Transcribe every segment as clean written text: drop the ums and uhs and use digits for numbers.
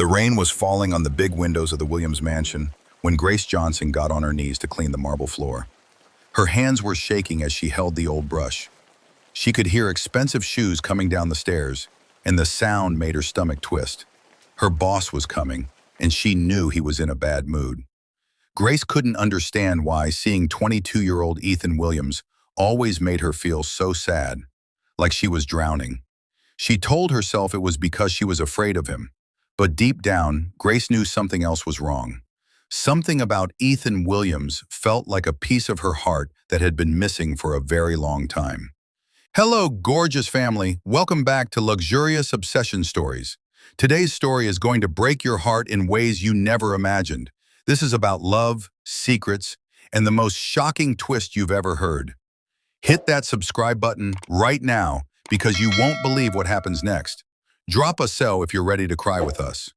The rain was falling on the big windows of the Williams mansion when Grace Johnson got on her knees to clean the marble floor. Her hands were shaking as she held the old brush. She could hear expensive shoes coming down the stairs, and the sound made her stomach twist. Her boss was coming, and she knew he was in a bad mood. Grace couldn't understand why seeing 22-year-old Ethan Williams always made her feel so sad, like she was drowning. She told herself it was because she was afraid of him. But deep down, Grace knew something else was wrong. Something about Ethan Williams felt like a piece of her heart that had been missing for a very long time. Hello, gorgeous family. Welcome back to Luxurious Obsession Stories. Today's story is going to break your heart in ways you never imagined. This is about love, secrets, and the most shocking twist you've ever heard. Hit that subscribe button right now because you won't believe what happens next. Drop a so if you're ready to cry with us.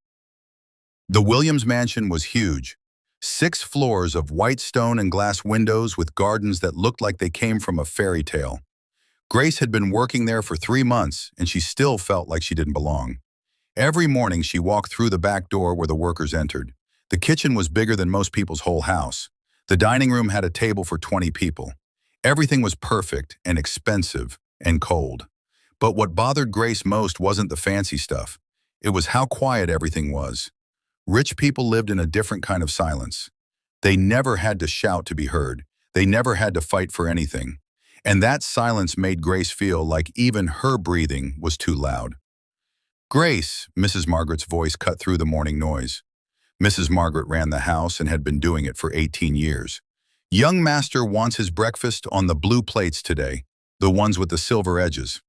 The Williams mansion was huge. 6 floors of white stone and glass windows with gardens that looked like they came from a fairy tale. Grace had been working there for 3 months, and she still felt like she didn't belong. Every morning she walked through the back door where the workers entered. The kitchen was bigger than most people's whole house. The dining room had a table for 20 people. Everything was perfect and expensive and cold. But what bothered Grace most wasn't the fancy stuff. It was how quiet everything was. Rich people lived in a different kind of silence. They never had to shout to be heard. They never had to fight for anything. And that silence made Grace feel like even her breathing was too loud. "Grace," Mrs. Margaret's voice cut through the morning noise. Mrs. Margaret ran the house and had been doing it for 18 years. "Young master wants his breakfast on the blue plates today, the ones with the silver edges."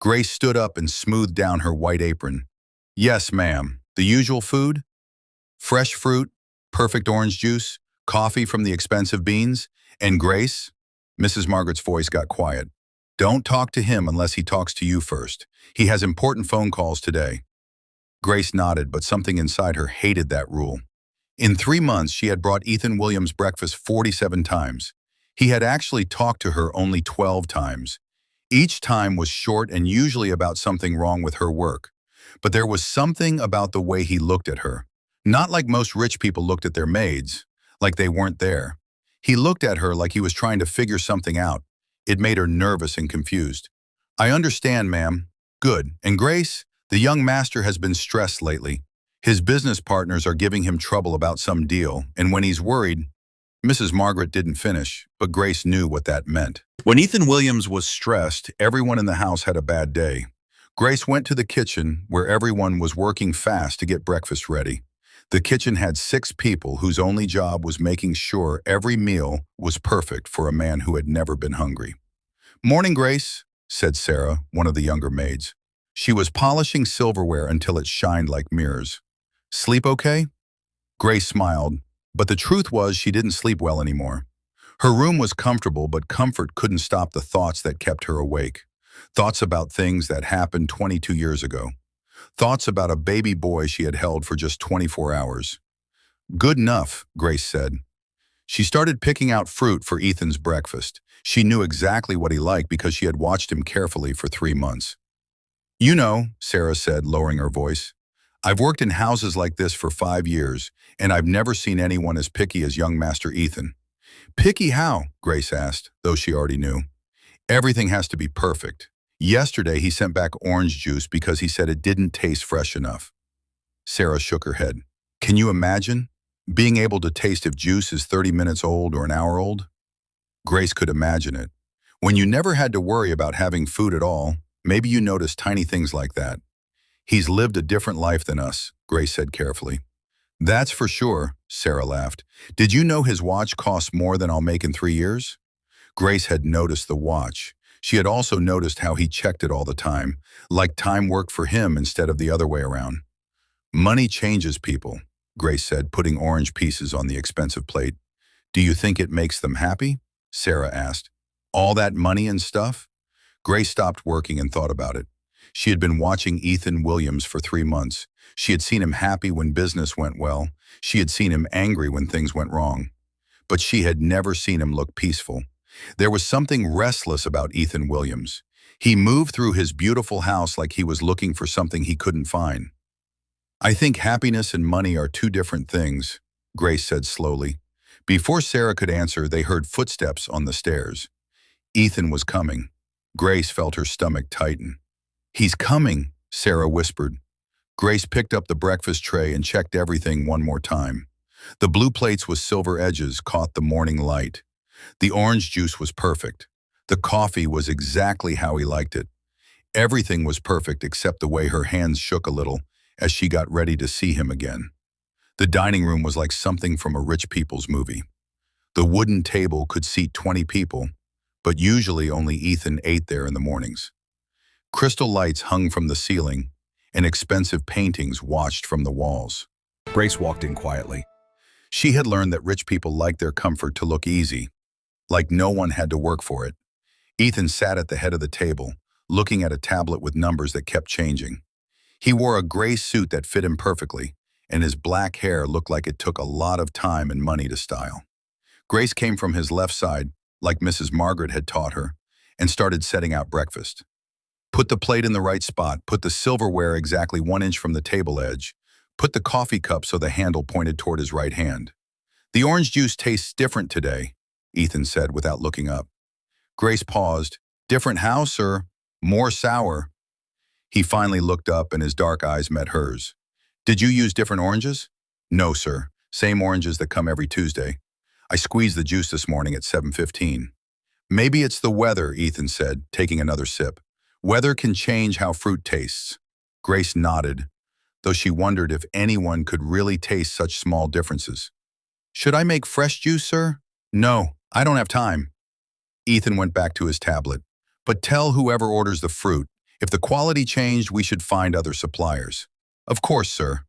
Grace stood up and smoothed down her white apron. "Yes, ma'am. The usual food? Fresh fruit, perfect orange juice, coffee from the expensive beans, and Grace?" Mrs. Margaret's voice got quiet. "Don't talk to him unless he talks to you first. He has important phone calls today." Grace nodded, but something inside her hated that rule. In 3 months, she had brought Ethan Williams breakfast 47 times. He had actually talked to her only 12 times. Each time was short and usually about something wrong with her work. But there was something about the way he looked at her. Not like most rich people looked at their maids, like they weren't there. He looked at her like he was trying to figure something out. It made her nervous and confused. "I understand, ma'am." "Good. And Grace, the young master has been stressed lately. His business partners are giving him trouble about some deal, and when he's worried..." Mrs. Margaret didn't finish, but Grace knew what that meant. When Ethan Williams was stressed, everyone in the house had a bad day. Grace went to the kitchen, where everyone was working fast to get breakfast ready. The kitchen had 6 people whose only job was making sure every meal was perfect for a man who had never been hungry. "Morning, Grace," said Sarah, one of the younger maids. She was polishing silverware until it shined like mirrors. "Sleep okay?" Grace smiled, but the truth was she didn't sleep well anymore. Her room was comfortable, but comfort couldn't stop the thoughts that kept her awake. Thoughts about things that happened 22 years ago. Thoughts about a baby boy she had held for just 24 hours. "Good enough," Grace said. She started picking out fruit for Ethan's breakfast. She knew exactly what he liked because she had watched him carefully for 3 months. "You know," Sarah said, lowering her voice, "I've worked in houses like this for 5 years, and I've never seen anyone as picky as young Master Ethan." "Picky how?" Grace asked, though she already knew. "Everything has to be perfect. Yesterday he sent back orange juice because he said it didn't taste fresh enough." Sarah shook her head. "Can you imagine? Being able to taste if juice is 30 minutes old or an hour old?" Grace could imagine it. When you never had to worry about having food at all, maybe you noticed tiny things like that. "He's lived a different life than us," Grace said carefully. "That's for sure," Sarah laughed. "Did you know his watch costs more than I'll make in 3 years?" Grace had noticed the watch. She had also noticed how he checked it all the time, like time worked for him instead of the other way around. "Money changes people," Grace said, putting orange pieces on the expensive plate. "Do you think it makes them happy?" Sarah asked. "All that money and stuff?" Grace stopped working and thought about it. She had been watching Ethan Williams for 3 months. She had seen him happy when business went well. She had seen him angry when things went wrong. But she had never seen him look peaceful. There was something restless about Ethan Williams. He moved through his beautiful house like he was looking for something he couldn't find. I think happiness and money are two different things, Grace said slowly. Before Sarah could answer, they heard footsteps on the stairs. Ethan was coming. Grace felt her stomach tighten. He's coming, Sarah whispered. Grace picked up the breakfast tray and checked everything one more time. The blue plates with silver edges caught the morning light. The orange juice was perfect. The coffee was exactly how he liked it. Everything was perfect except the way her hands shook a little as she got ready to see him again. The dining room was like something from a rich people's movie. The wooden table could seat 20 people, but usually only Ethan ate there in the mornings. Crystal lights hung from the ceiling, and expensive paintings watched from the walls. Grace walked in quietly. She had learned that rich people liked their comfort to look easy, like no one had to work for it. Ethan sat at the head of the table, looking at a tablet with numbers that kept changing. He wore a gray suit that fit him perfectly, and his black hair looked like it took a lot of time and money to style. Grace came from his left side, like Mrs. Margaret had taught her, and started setting out breakfast. Put the plate in the right spot, put the silverware exactly 1 inch from the table edge, put the coffee cup so the handle pointed toward his right hand. The orange juice tastes different today, Ethan said without looking up. Grace paused. Different house or more sour? He finally looked up and his dark eyes met hers. Did you use different oranges? No, sir. Same oranges that come every Tuesday. I squeezed the juice this morning at 7:15. Maybe it's the weather, Ethan said, taking another sip. Weather can change how fruit tastes. Grace nodded, though she wondered if anyone could really taste such small differences. Should I make fresh juice, sir? No, I don't have time. Ethan went back to his tablet. But tell whoever orders the fruit, if the quality changed, we should find other suppliers. Of course, sir.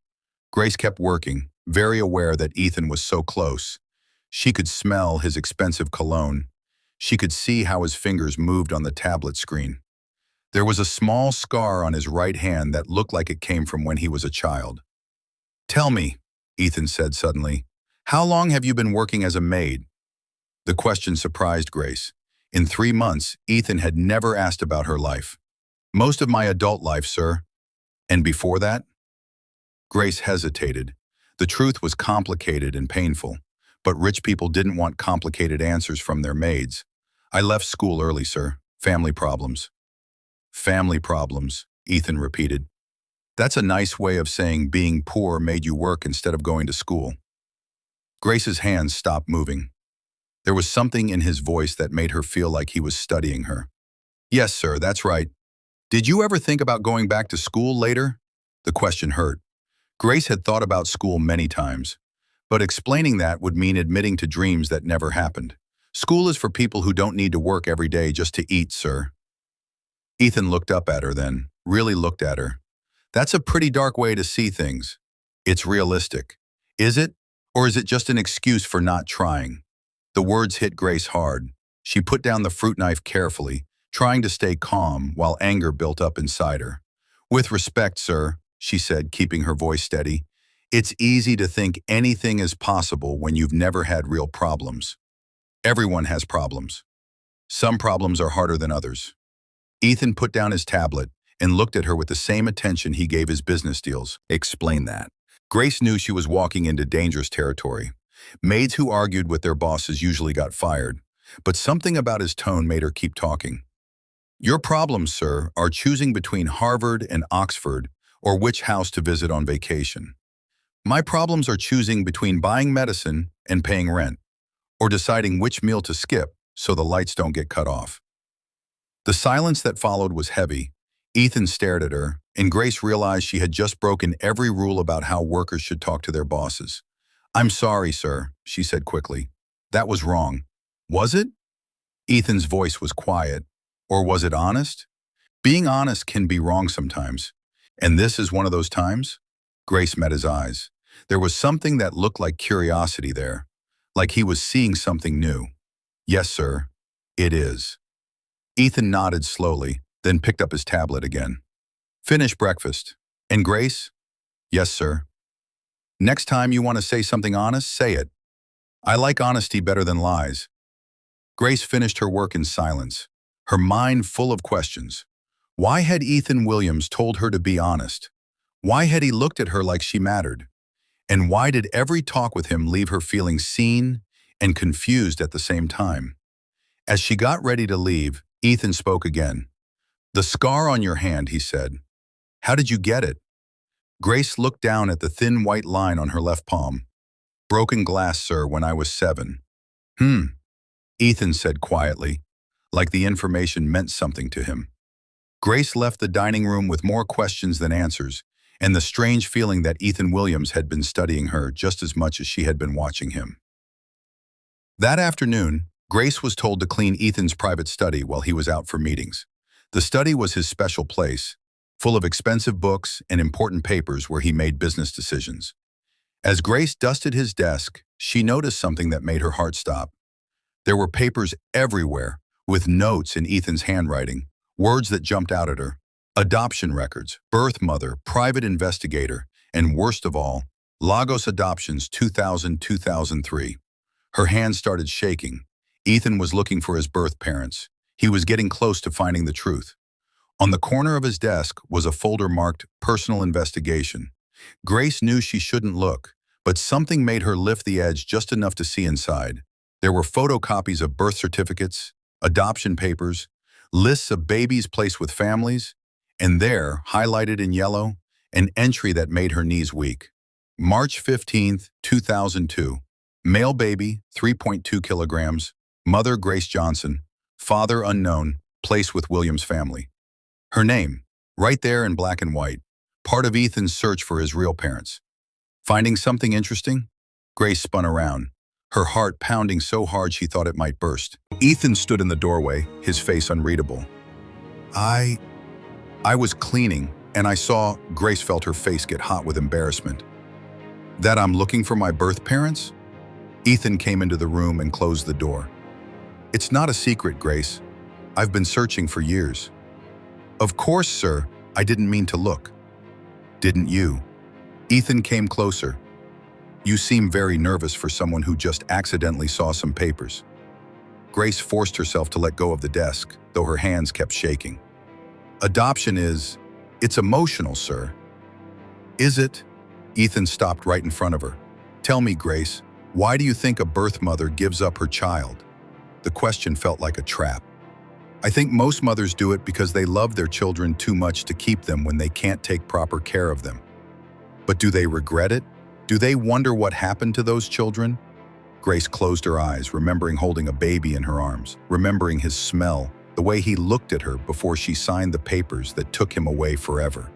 Grace kept working, very aware that Ethan was so close. She could smell his expensive cologne. She could see how his fingers moved on the tablet screen. There was a small scar on his right hand that looked like it came from when he was a child. Tell me, Ethan said suddenly, how long have you been working as a maid? The question surprised Grace. In 3 months, Ethan had never asked about her life. Most of my adult life, sir. And before that? Grace hesitated. The truth was complicated and painful, but rich people didn't want complicated answers from their maids. I left school early, sir. Family problems. Family problems, Ethan repeated. That's a nice way of saying being poor made you work instead of going to school. Grace's hands stopped moving. There was something in his voice that made her feel like he was studying her. Yes, sir, that's right. Did you ever think about going back to school later? The question hurt. Grace had thought about school many times, but explaining that would mean admitting to dreams that never happened. School is for people who don't need to work every day just to eat, sir. Ethan looked up at her then, really looked at her. That's a pretty dark way to see things. It's realistic. Is it? Or is it just an excuse for not trying? The words hit Grace hard. She put down the fruit knife carefully, trying to stay calm while anger built up inside her. With respect, sir, she said, keeping her voice steady, it's easy to think anything is possible when you've never had real problems. Everyone has problems. Some problems are harder than others. Ethan put down his tablet and looked at her with the same attention he gave his business deals. Explain that. Grace knew she was walking into dangerous territory. Maids who argued with their bosses usually got fired, but something about his tone made her keep talking. Your problems, sir, are choosing between Harvard and Oxford or which house to visit on vacation. My problems are choosing between buying medicine and paying rent, or deciding which meal to skip so the lights don't get cut off. The silence that followed was heavy. Ethan stared at her, and Grace realized she had just broken every rule about how workers should talk to their bosses. I'm sorry, sir, she said quickly. That was wrong. Was it? Ethan's voice was quiet. Or was it honest? Being honest can be wrong sometimes. And this is one of those times? Grace met his eyes. There was something that looked like curiosity there, like he was seeing something new. Yes, sir, it is. Ethan nodded slowly, then picked up his tablet again. Finish breakfast. And Grace? Yes, sir. Next time you want to say something honest, say it. I like honesty better than lies. Grace finished her work in silence, her mind full of questions. Why had Ethan Williams told her to be honest? Why had he looked at her like she mattered? And why did every talk with him leave her feeling seen and confused at the same time? As she got ready to leave, Ethan spoke again. "The scar on your hand," he said. "How did you get it?" Grace looked down at the thin white line on her left palm. "Broken glass, sir, when I was 7. Ethan said quietly, like the information meant something to him. Grace left the dining room with more questions than answers, and the strange feeling that Ethan Williams had been studying her just as much as she had been watching him. That afternoon, Grace was told to clean Ethan's private study while he was out for meetings. The study was his special place, full of expensive books and important papers where he made business decisions. As Grace dusted his desk, she noticed something that made her heart stop. There were papers everywhere, with notes in Ethan's handwriting, words that jumped out at her. Adoption records, birth mother, private investigator, and worst of all, Lagos Adoptions 2000-2003. Her hands started shaking. Ethan was looking for his birth parents. He was getting close to finding the truth. On the corner of his desk was a folder marked Personal Investigation. Grace knew she shouldn't look, but something made her lift the edge just enough to see inside. There were photocopies of birth certificates, adoption papers, lists of babies placed with families, and there, highlighted in yellow, an entry that made her knees weak. March 15th, 2002. Male baby, 3.2 kilograms, mother Grace Johnson, father unknown, place with Williams family. Her name, right there in black and white, part of Ethan's search for his real parents. Finding something interesting? Grace spun around, her heart pounding so hard she thought it might burst. Ethan stood in the doorway, his face unreadable. I was cleaning, and I saw. Grace felt her face get hot with embarrassment. That I'm looking for my birth parents? Ethan came into the room and closed the door. It's not a secret, Grace. I've been searching for years. Of course, sir, I didn't mean to look. Didn't you? Ethan came closer. You seem very nervous for someone who just accidentally saw some papers. Grace forced herself to let go of the desk, though her hands kept shaking. Adoption it's emotional, sir. Is it? Ethan stopped right in front of her. Tell me, Grace, why do you think a birth mother gives up her child? The question felt like a trap. I think most mothers do it because they love their children too much to keep them when they can't take proper care of them. But do they regret it? Do they wonder what happened to those children? Grace closed her eyes, remembering holding a baby in her arms, remembering his smell, the way he looked at her before she signed the papers that took him away forever.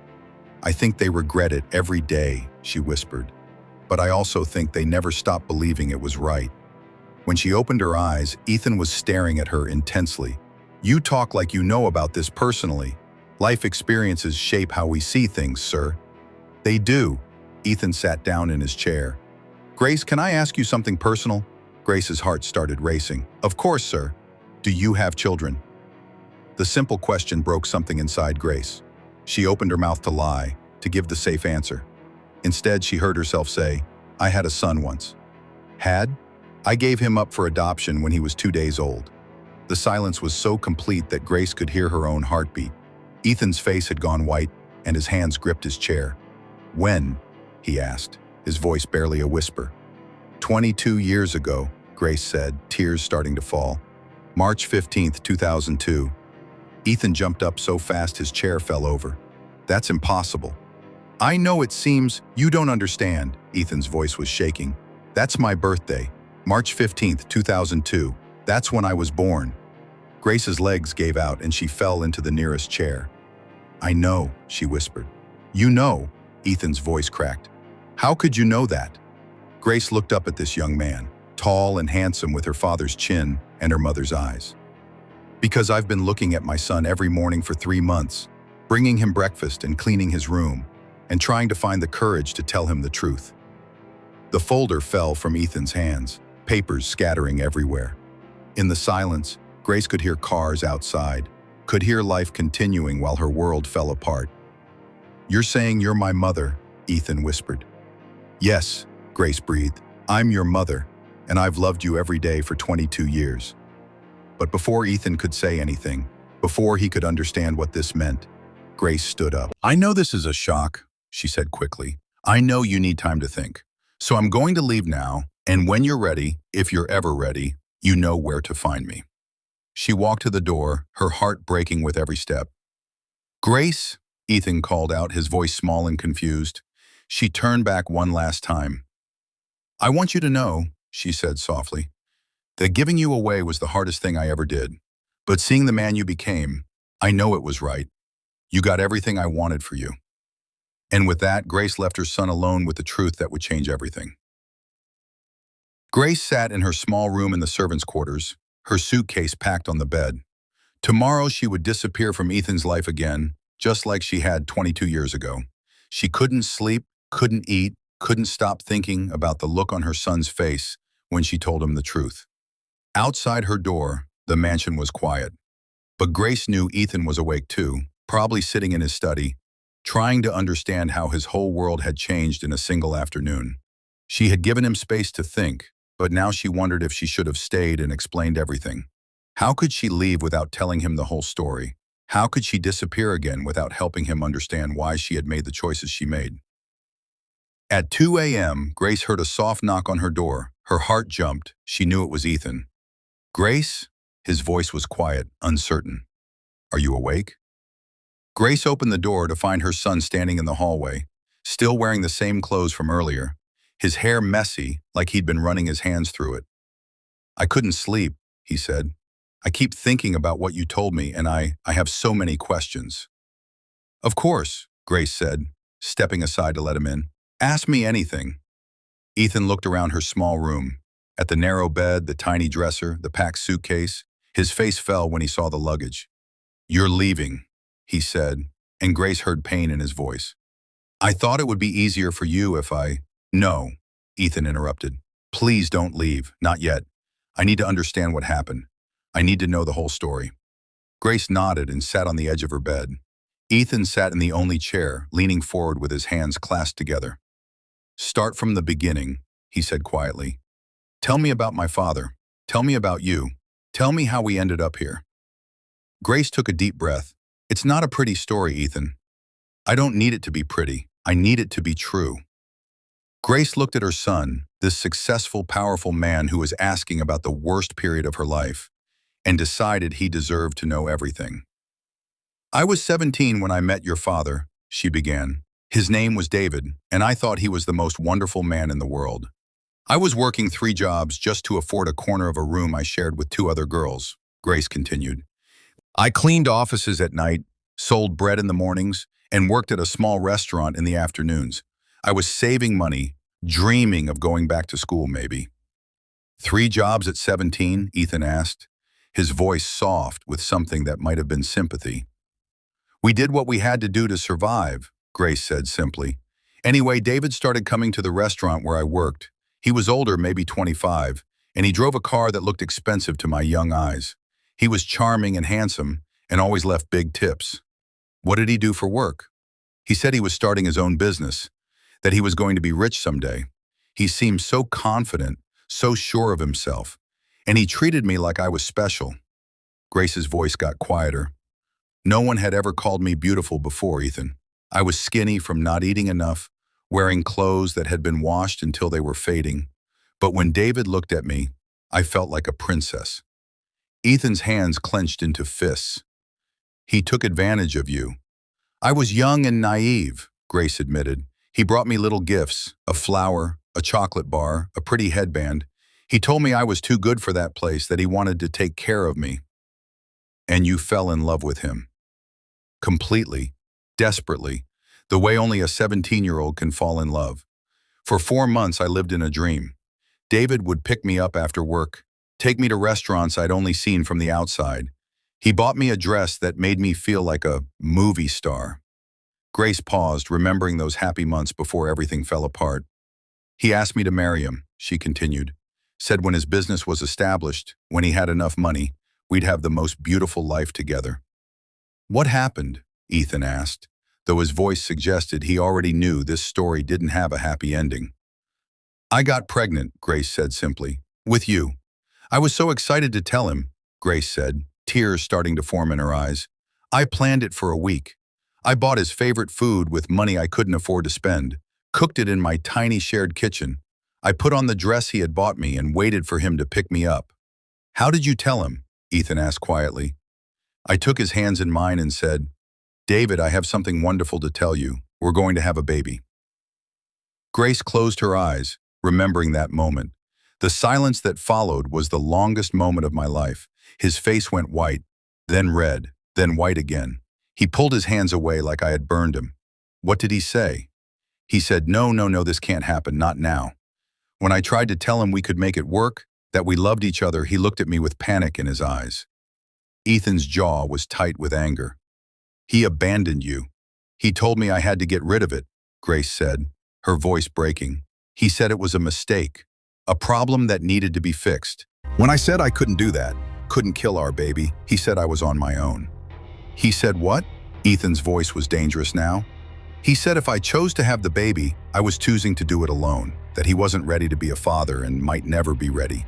I think they regret it every day, she whispered. But I also think they never stopped believing it was right. When she opened her eyes, Ethan was staring at her intensely. You talk like you know about this personally. Life experiences shape how we see things, sir. They do. Ethan sat down in his chair. Grace, can I ask you something personal? Grace's heart started racing. Of course, sir. Do you have children? The simple question broke something inside Grace. She opened her mouth to lie, to give the safe answer. Instead, she heard herself say, I had a son once. Had? I gave him up for adoption when he was 2 days old. The silence was so complete that Grace could hear her own heartbeat. Ethan's face had gone white, and his hands gripped his chair. When? He asked, his voice barely a whisper. 22 years ago, Grace said, tears starting to fall. March 15th, 2002. Ethan jumped up so fast his chair fell over. That's impossible. I know it seems you don't understand, Ethan's voice was shaking. That's my birthday, March 15th, 2002. That's when I was born. Grace's legs gave out and she fell into the nearest chair. I know, she whispered. You know, Ethan's voice cracked. How could you know that? Grace looked up at this young man, tall and handsome with her father's chin and her mother's eyes. Because I've been looking at my son every morning for 3 months, bringing him breakfast and cleaning his room, and trying to find the courage to tell him the truth. The folder fell from Ethan's hands, papers scattering everywhere. In the silence, Grace could hear cars outside, could hear life continuing while her world fell apart. You're saying you're my mother, Ethan whispered. Yes, Grace breathed. I'm your mother, and I've loved you every day for 22 years. But before Ethan could say anything, before he could understand what this meant, Grace stood up. I know this is a shock, she said quickly. I know you need time to think. So I'm going to leave now, and when you're ready, if you're ever ready, you know where to find me. She walked to the door, her heart breaking with every step. Grace, Ethan called out, his voice small and confused. She turned back one last time. I want you to know, she said softly, that giving you away was the hardest thing I ever did. But seeing the man you became, I know it was right. You got everything I wanted for you. And with that, Grace left her son alone with the truth that would change everything. Grace sat in her small room in the servants' quarters, her suitcase packed on the bed. Tomorrow she would disappear from Ethan's life again, just like she had 22 years ago. She couldn't sleep, couldn't eat, couldn't stop thinking about the look on her son's face when she told him the truth. Outside her door, the mansion was quiet. But Grace knew Ethan was awake too, probably sitting in his study, trying to understand how his whole world had changed in a single afternoon. She had given him space to think, but now she wondered if she should have stayed and explained everything. How could she leave without telling him the whole story? How could she disappear again without helping him understand why she had made the choices she made? At 2 a.m., Grace heard a soft knock on her door. Her heart jumped. She knew it was Ethan. Grace? His voice was quiet, uncertain. Are you awake? Grace opened the door to find her son standing in the hallway, still wearing the same clothes from earlier, his hair messy like he'd been running his hands through it. I couldn't sleep, he said. I keep thinking about what you told me, and I have so many questions. Of course, Grace said, stepping aside to let him in. Ask me anything. Ethan looked around her small room, at the narrow bed, the tiny dresser, the packed suitcase. His face fell when he saw the luggage. You're leaving, he said, and Grace heard pain in his voice. I thought it would be easier for you if I... No, Ethan interrupted. Please don't leave, not yet. I need to understand what happened. I need to know the whole story. Grace nodded and sat on the edge of her bed. Ethan sat in the only chair, leaning forward with his hands clasped together. Start from the beginning, he said quietly. Tell me about my father. Tell me about you. Tell me how we ended up here. Grace took a deep breath. It's not a pretty story, Ethan. I don't need it to be pretty. I need it to be true. Grace looked at her son, this successful, powerful man who was asking about the worst period of her life, and decided he deserved to know everything. I was 17 when I met your father, she began. His name was David, and I thought he was the most wonderful man in the world. I was working 3 jobs just to afford a corner of a room I shared with 2 other girls, Grace continued. I cleaned offices at night, sold bread in the mornings, and worked at a small restaurant in the afternoons. I was saving money, dreaming of going back to school maybe. 3 jobs at 17, Ethan asked, his voice soft with something that might have been sympathy. We did what we had to do to survive, Grace said simply. Anyway, David started coming to the restaurant where I worked. He was older, maybe 25, and he drove a car that looked expensive to my young eyes. He was charming and handsome, and always left big tips. What did he do for work? He said he was starting his own business, that he was going to be rich someday. He seemed so confident, so sure of himself, and he treated me like I was special. Grace's voice got quieter. No one had ever called me beautiful before, Ethan. I was skinny from not eating enough, wearing clothes that had been washed until they were fading. But when David looked at me, I felt like a princess. Ethan's hands clenched into fists. He took advantage of you. I was young and naive, Grace admitted. He brought me little gifts, a flower, a chocolate bar, a pretty headband. He told me I was too good for that place, that he wanted to take care of me. And you fell in love with him. Completely, desperately, the way only a 17-year-old can fall in love. For 4 months, I lived in a dream. David would pick me up after work, take me to restaurants I'd only seen from the outside. He bought me a dress that made me feel like a movie star. Grace paused, remembering those happy months before everything fell apart. He asked me to marry him, she continued. Said when his business was established, when he had enough money, we'd have the most beautiful life together. What happened? Ethan asked, though his voice suggested he already knew this story didn't have a happy ending. I got pregnant, Grace said simply. With you. I was so excited to tell him, Grace said, tears starting to form in her eyes. I planned it for a week. I bought his favorite food with money I couldn't afford to spend, cooked it in my tiny shared kitchen. I put on the dress he had bought me and waited for him to pick me up. How did you tell him? Ethan asked quietly. I took his hands in mine and said, David, I have something wonderful to tell you. We're going to have a baby. Grace closed her eyes, remembering that moment. The silence that followed was the longest moment of my life. His face went white, then red, then white again. He pulled his hands away like I had burned him. What did he say? He said, no, no, no, this can't happen, not now. When I tried to tell him we could make it work, that we loved each other, he looked at me with panic in his eyes. Ethan's jaw was tight with anger. He abandoned you. He told me I had to get rid of it, Grace said, her voice breaking. He said it was a mistake, a problem that needed to be fixed. When I said I couldn't do that, couldn't kill our baby, he said I was on my own. He said what? Ethan's voice was dangerous now. He said if I chose to have the baby, I was choosing to do it alone, that he wasn't ready to be a father and might never be ready.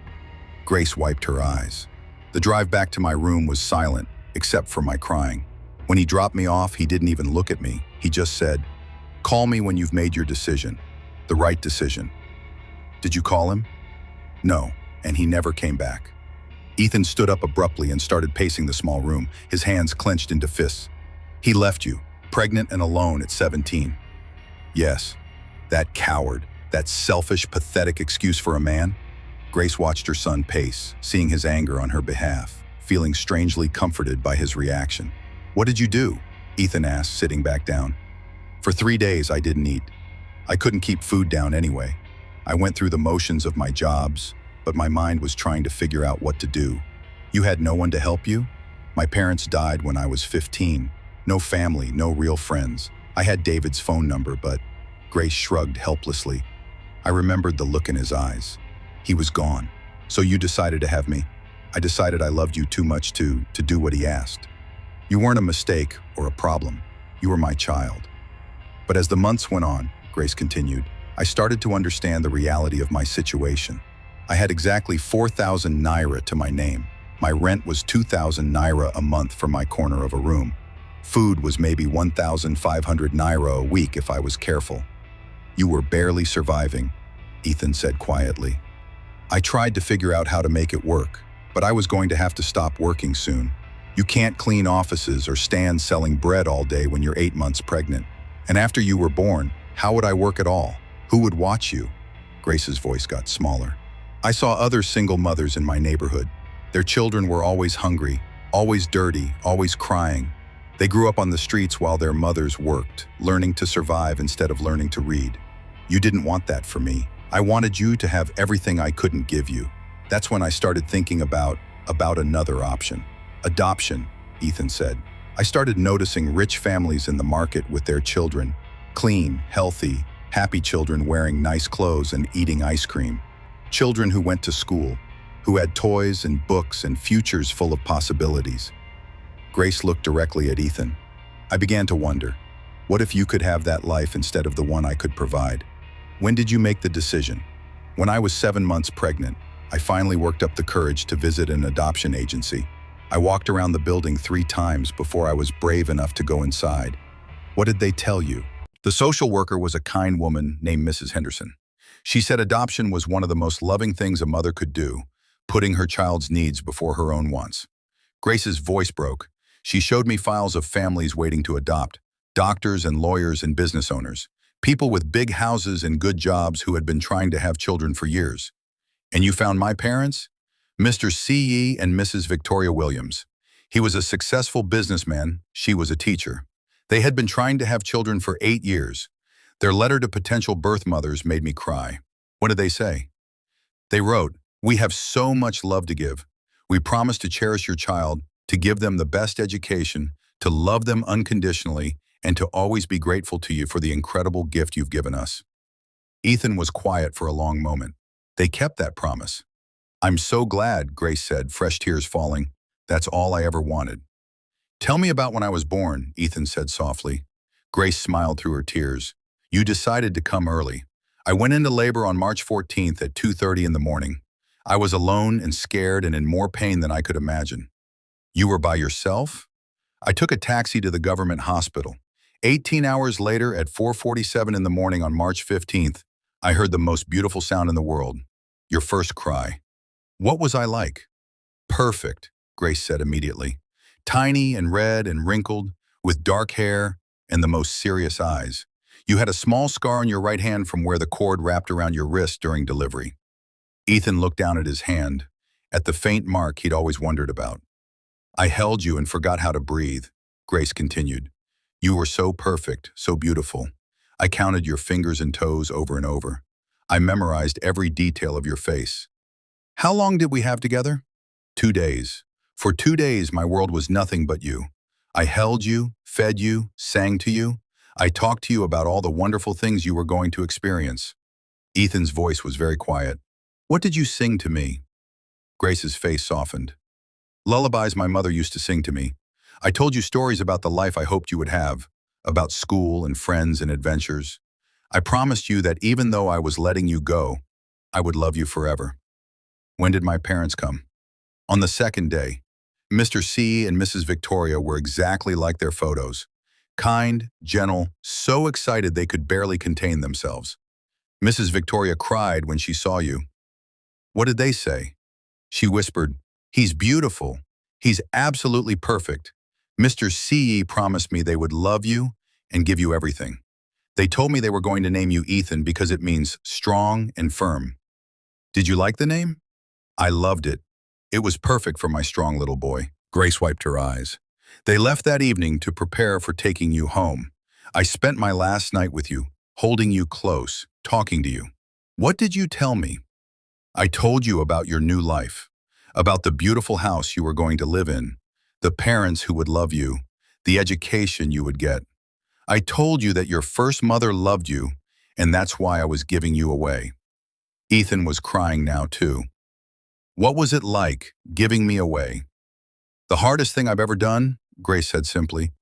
Grace wiped her eyes. The drive back to my room was silent, except for my crying. When he dropped me off, he didn't even look at me. He just said, call me when you've made your decision, the right decision. Did you call him? No, and he never came back. Ethan stood up abruptly and started pacing the small room, his hands clenched into fists. He left you, pregnant and alone at 17. Yes, that coward, that selfish, pathetic excuse for a man. Grace watched her son pace, seeing his anger on her behalf, feeling strangely comforted by his reaction. What did you do? Ethan asked, sitting back down. For 3 days, I didn't eat. I couldn't keep food down anyway. I went through the motions of my jobs, but my mind was trying to figure out what to do. You had no one to help you? My parents died when I was 15. No family, no real friends. I had David's phone number, but Grace shrugged helplessly. I remembered the look in his eyes. He was gone. So you decided to have me. I decided I loved you too much to do what he asked. You weren't a mistake or a problem. You were my child. But as the months went on, Grace continued, I started to understand the reality of my situation. I had exactly 4,000 naira to my name. My rent was 2,000 naira a month for my corner of a room. Food was maybe 1,500 naira a week if I was careful. You were barely surviving, Ethan said quietly. I tried to figure out how to make it work, but I was going to have to stop working soon. You can't clean offices or stand selling bread all day when you're 8 months pregnant. And after you were born, how would I work at all? Who would watch you? Grace's voice got smaller. I saw other single mothers in my neighborhood. Their children were always hungry, always dirty, always crying. They grew up on the streets while their mothers worked, learning to survive instead of learning to read. You didn't want that for me. I wanted you to have everything I couldn't give you. That's when I started thinking about another option. Adoption, Ethan said. I started noticing rich families in the market with their children. Clean, healthy, happy children wearing nice clothes and eating ice cream. Children who went to school, who had toys and books and futures full of possibilities. Grace looked directly at Ethan. I began to wonder, what if you could have that life instead of the one I could provide? When did you make the decision? When I was 7 months pregnant, I finally worked up the courage to visit an adoption agency. I walked around the building 3 times before I was brave enough to go inside. What did they tell you? The social worker was a kind woman named Mrs. Henderson. She said adoption was one of the most loving things a mother could do, putting her child's needs before her own wants. Grace's voice broke. She showed me files of families waiting to adopt, doctors and lawyers and business owners, people with big houses and good jobs who had been trying to have children for years. And you found my parents? Mr. C.E. and Mrs. Victoria Williams. He was a successful businessman, she was a teacher. They had been trying to have children for 8 years. Their letter to potential birth mothers made me cry. What did they say? They wrote, "We have so much love to give. We promise to cherish your child, to give them the best education, to love them unconditionally, and to always be grateful to you for the incredible gift you've given us." Ethan was quiet for a long moment. They kept that promise. I'm so glad, Grace said, fresh tears falling. That's all I ever wanted. Tell me about when I was born, Ethan said softly. Grace smiled through her tears. You decided to come early. I went into labor on March 14th at 2:30 in the morning. I was alone and scared and in more pain than I could imagine. You were by yourself? I took a taxi to the government hospital. 18 hours later, at 4:47 in the morning on March 15th, I heard the most beautiful sound in the world. Your first cry. What was I like? Perfect, Grace said immediately. Tiny and red and wrinkled, with dark hair and the most serious eyes. You had a small scar on your right hand from where the cord wrapped around your wrist during delivery. Ethan looked down at his hand, at the faint mark he'd always wondered about. I held you and forgot how to breathe, Grace continued. You were so perfect, so beautiful. I counted your fingers and toes over and over. I memorized every detail of your face. How long did we have together? 2 days. For 2 days, my world was nothing but you. I held you, fed you, sang to you. I talked to you about all the wonderful things you were going to experience. Ethan's voice was very quiet. What did you sing to me? Grace's face softened. Lullabies my mother used to sing to me. I told you stories about the life I hoped you would have, about school and friends and adventures. I promised you that even though I was letting you go, I would love you forever. When did my parents come? On the second day. Mr. C and Mrs. Victoria were exactly like their photos. Kind, gentle, so excited they could barely contain themselves. Mrs. Victoria cried when she saw you. What did they say? She whispered, "He's beautiful. He's absolutely perfect. Mr. C promised me they would love you and give you everything. They told me they were going to name you Ethan because it means strong and firm. Did you like the name?" I loved it. It was perfect for my strong little boy. Grace wiped her eyes. They left that evening to prepare for taking you home. I spent my last night with you, holding you close, talking to you. What did you tell me? I told you about your new life, about the beautiful house you were going to live in, the parents who would love you, the education you would get. I told you that your first mother loved you, and that's why I was giving you away. Ethan was crying now too. What was it like, giving me away? The hardest thing I've ever done, Grace said simply.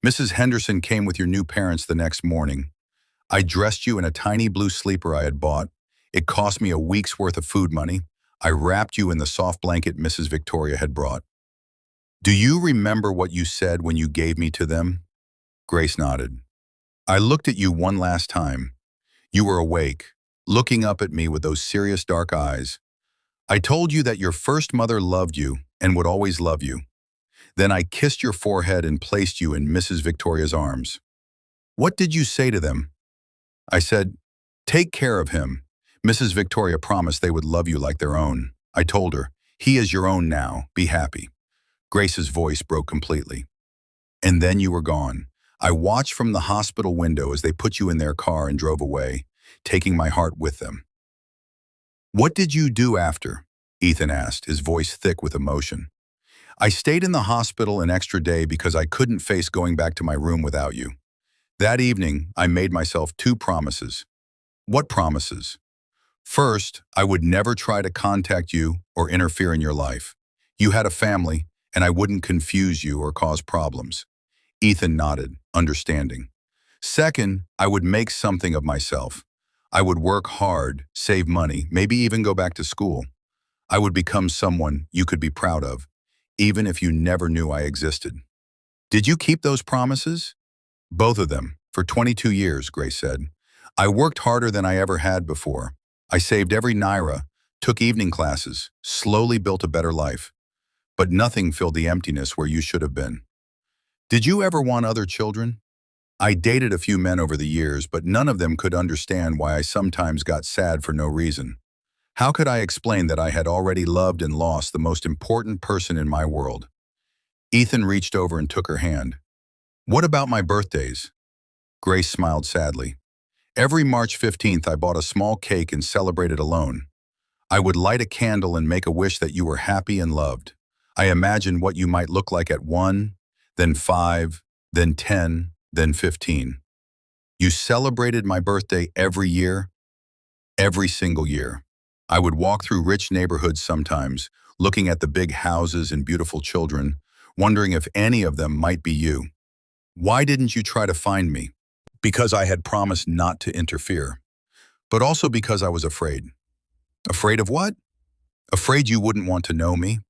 Mrs. Henderson came with your new parents the next morning. I dressed you in a tiny blue sleeper I had bought. It cost me a week's worth of food money. I wrapped you in the soft blanket Mrs. Victoria had brought. Do you remember what you said when you gave me to them? Grace nodded. I looked at you one last time. You were awake, looking up at me with those serious dark eyes. I told you that your first mother loved you and would always love you. Then I kissed your forehead and placed you in Mrs. Victoria's arms. What did you say to them? I said, take care of him. Mrs. Victoria promised they would love you like their own. I told her, he is your own now, be happy. Grace's voice broke completely. And then you were gone. I watched from the hospital window as they put you in their car and drove away, taking my heart with them. What did you do after? Ethan asked, his voice thick with emotion. I stayed in the hospital an extra day because I couldn't face going back to my room without you. That evening, I made myself 2 promises. What promises? First, I would never try to contact you or interfere in your life. You had a family, and I wouldn't confuse you or cause problems. Ethan nodded, understanding. Second, I would make something of myself. I would work hard, save money, maybe even go back to school. I would become someone you could be proud of, even if you never knew I existed. Did you keep those promises? Both of them, for 22 years, Grace said. I worked harder than I ever had before. I saved every naira, took evening classes, slowly built a better life. But nothing filled the emptiness where you should have been. Did you ever want other children? I dated a few men over the years, but none of them could understand why I sometimes got sad for no reason. How could I explain that I had already loved and lost the most important person in my world? Ethan reached over and took her hand. What about my birthdays? Grace smiled sadly. Every March 15th, I bought a small cake and celebrated alone. I would light a candle and make a wish that you were happy and loved. I imagined what you might look like at 1, then 5, then 10, then 15. You celebrated my birthday every year, every single year. I would walk through rich neighborhoods sometimes, looking at the big houses and beautiful children, wondering if any of them might be you. Why didn't you try to find me? Because I had promised not to interfere, but also because I was afraid. Afraid of what? Afraid you wouldn't want to know me?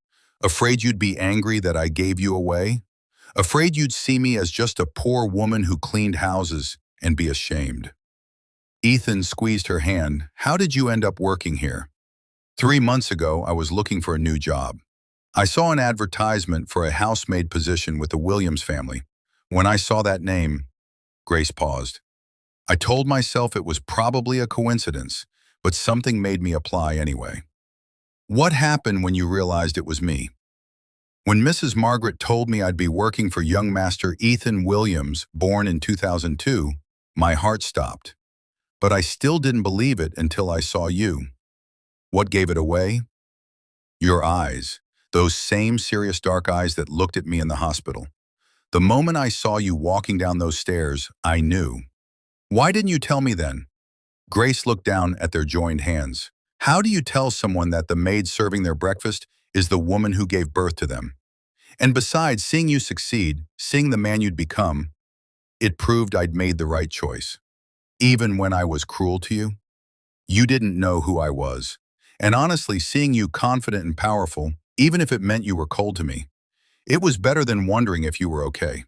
Afraid you'd be angry that I gave you away? Afraid you'd see me as just a poor woman who cleaned houses and be ashamed. Ethan squeezed her hand. How did you end up working here? 3 months ago, I was looking for a new job. I saw an advertisement for a housemaid position with the Williams family. When I saw that name, Grace paused. I told myself it was probably a coincidence, but something made me apply anyway. What happened when you realized it was me? When Mrs. Margaret told me I'd be working for young Master Ethan Williams, born in 2002, my heart stopped. But I still didn't believe it until I saw you. What gave it away? Your eyes, those same serious dark eyes that looked at me in the hospital. The moment I saw you walking down those stairs, I knew. Why didn't you tell me then? Grace looked down at their joined hands. How do you tell someone that the maid serving their breakfast is the woman who gave birth to them? And besides, seeing you succeed, seeing the man you'd become, it proved I'd made the right choice. Even when I was cruel to you, you didn't know who I was. And honestly, seeing you confident and powerful, even if it meant you were cold to me, it was better than wondering if you were okay.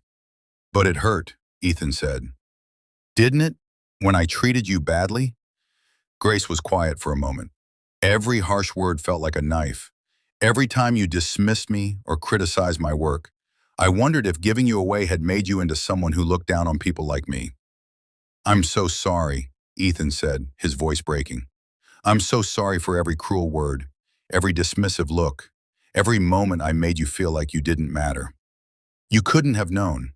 But it hurt, Ethan said. Didn't it, when I treated you badly? Grace was quiet for a moment. Every harsh word felt like a knife. Every time you dismissed me or criticized my work, I wondered if giving you away had made you into someone who looked down on people like me. I'm so sorry, Ethan said, his voice breaking. I'm so sorry for every cruel word, every dismissive look, every moment I made you feel like you didn't matter. You couldn't have known.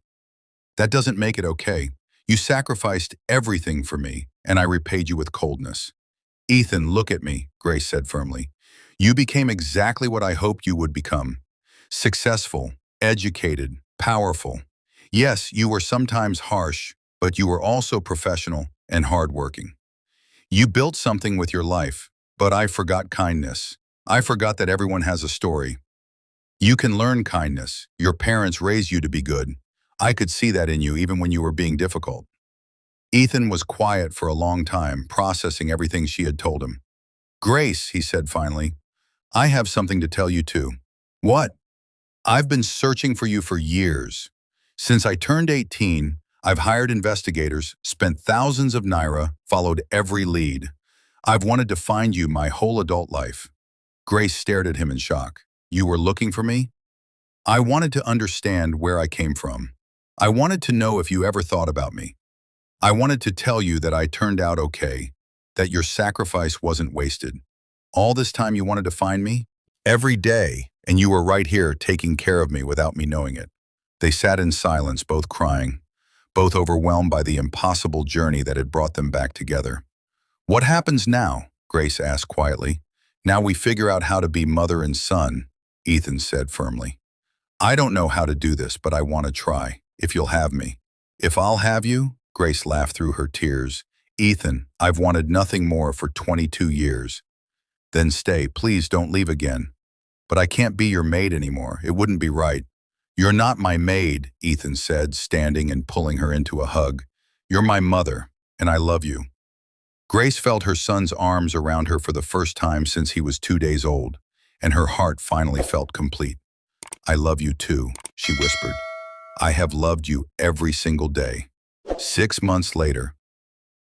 That doesn't make it okay. You sacrificed everything for me, and I repaid you with coldness. Ethan, look at me, Grace said firmly. You became exactly what I hoped you would become. Successful, educated, powerful. Yes, you were sometimes harsh, but you were also professional and hardworking. You built something with your life, but I forgot kindness. I forgot that everyone has a story. You can learn kindness. Your parents raised you to be good. I could see that in you even when you were being difficult. Ethan was quiet for a long time, processing everything she had told him. Grace, he said finally, I have something to tell you too. What? I've been searching for you for years. Since I turned 18, I've hired investigators, spent thousands of naira, followed every lead. I've wanted to find you my whole adult life. Grace stared at him in shock. You were looking for me? I wanted to understand where I came from. I wanted to know if you ever thought about me. I wanted to tell you that I turned out okay, that your sacrifice wasn't wasted. All this time you wanted to find me? Every day, and you were right here taking care of me without me knowing it. They sat in silence, both crying, both overwhelmed by the impossible journey that had brought them back together. What happens now? Grace asked quietly. Now we figure out how to be mother and son, Ethan said firmly. I don't know how to do this, but I want to try, if you'll have me. If I'll have you? Grace laughed through her tears. Ethan, I've wanted nothing more for 22 years. Then stay, please don't leave again. But I can't be your maid anymore. It wouldn't be right. You're not my maid, Ethan said, standing and pulling her into a hug. You're my mother, and I love you. Grace felt her son's arms around her for the first time since he was 2 days old, and her heart finally felt complete. I love you too, she whispered. I have loved you every single day. 6 months later,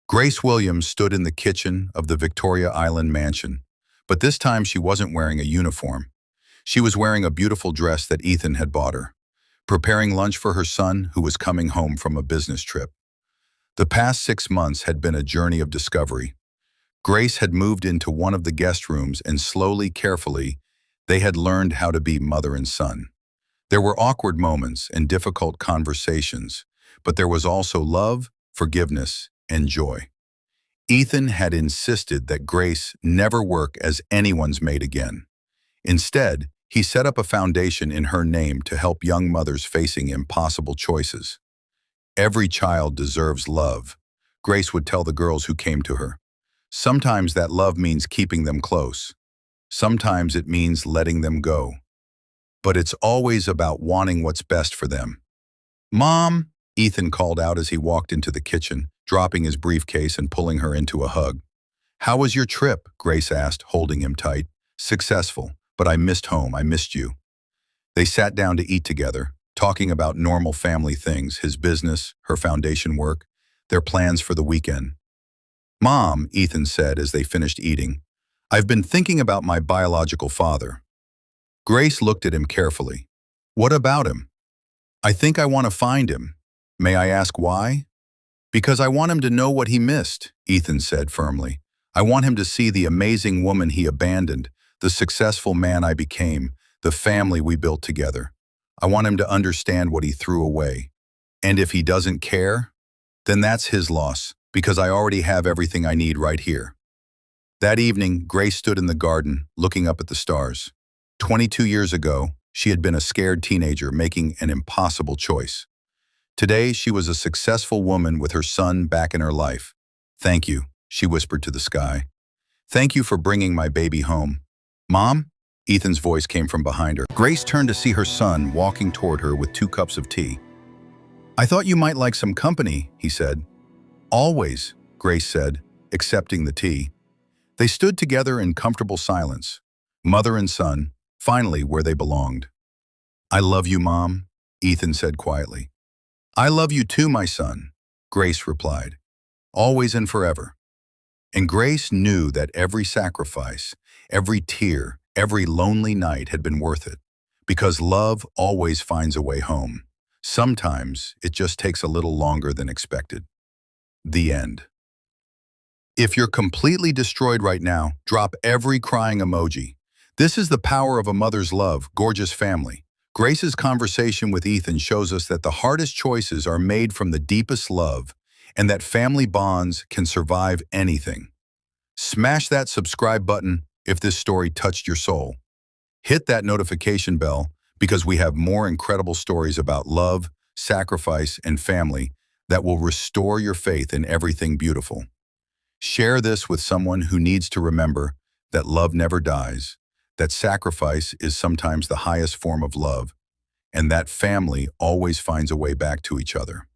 Grace Williams stood in the kitchen of the Victoria Island mansion, but this time she wasn't wearing a uniform. She was wearing a beautiful dress that Ethan had bought her, preparing lunch for her son who was coming home from a business trip. The past 6 months had been a journey of discovery. Grace had moved into one of the guest rooms and slowly, carefully, they had learned how to be mother and son. There were awkward moments and difficult conversations, but there was also love, forgiveness, and joy. Ethan had insisted that Grace never work as anyone's maid again. Instead, he set up a foundation in her name to help young mothers facing impossible choices. Every child deserves love, Grace would tell the girls who came to her. Sometimes that love means keeping them close. Sometimes it means letting them go. But it's always about wanting what's best for them. Mom, Ethan called out as he walked into the kitchen, dropping his briefcase and pulling her into a hug. How was your trip? Grace asked, holding him tight. Successful, but I missed home. I missed you. They sat down to eat together, talking about normal family things, his business, her foundation work, their plans for the weekend. "Mom," Ethan said as they finished eating, "I've been thinking about my biological father." Grace looked at him carefully. "What about him?" "I think I want to find him." "May I ask why?" "Because I want him to know what he missed," Ethan said firmly. "I want him to see the amazing woman he abandoned, the successful man I became, the family we built together. I want him to understand what he threw away. And if he doesn't care, then that's his loss, because I already have everything I need right here." That evening, Grace stood in the garden, looking up at the stars. 22 years ago, she had been a scared teenager making an impossible choice. Today, she was a successful woman with her son back in her life. "Thank you," she whispered to the sky. "Thank you for bringing my baby home." "Mom?" Ethan's voice came from behind her. Grace turned to see her son walking toward her with 2 cups of tea. "I thought you might like some company," he said. "Always," Grace said, accepting the tea. They stood together in comfortable silence, mother and son, finally where they belonged. "I love you, Mom," Ethan said quietly. "I love you too, my son," Grace replied. "Always and forever." And Grace knew that every sacrifice, every tear, every lonely night had been worth it, because love always finds a way home. Sometimes it just takes a little longer than expected. The end. If you're completely destroyed right now, drop every crying emoji. This is the power of a mother's love, gorgeous family. Grace's conversation with Ethan shows us that the hardest choices are made from the deepest love, and that family bonds can survive anything. Smash that subscribe button if this story touched your soul. Hit that notification bell because we have more incredible stories about love, sacrifice, and family that will restore your faith in everything beautiful. Share this with someone who needs to remember that love never dies, that sacrifice is sometimes the highest form of love, and that family always finds a way back to each other.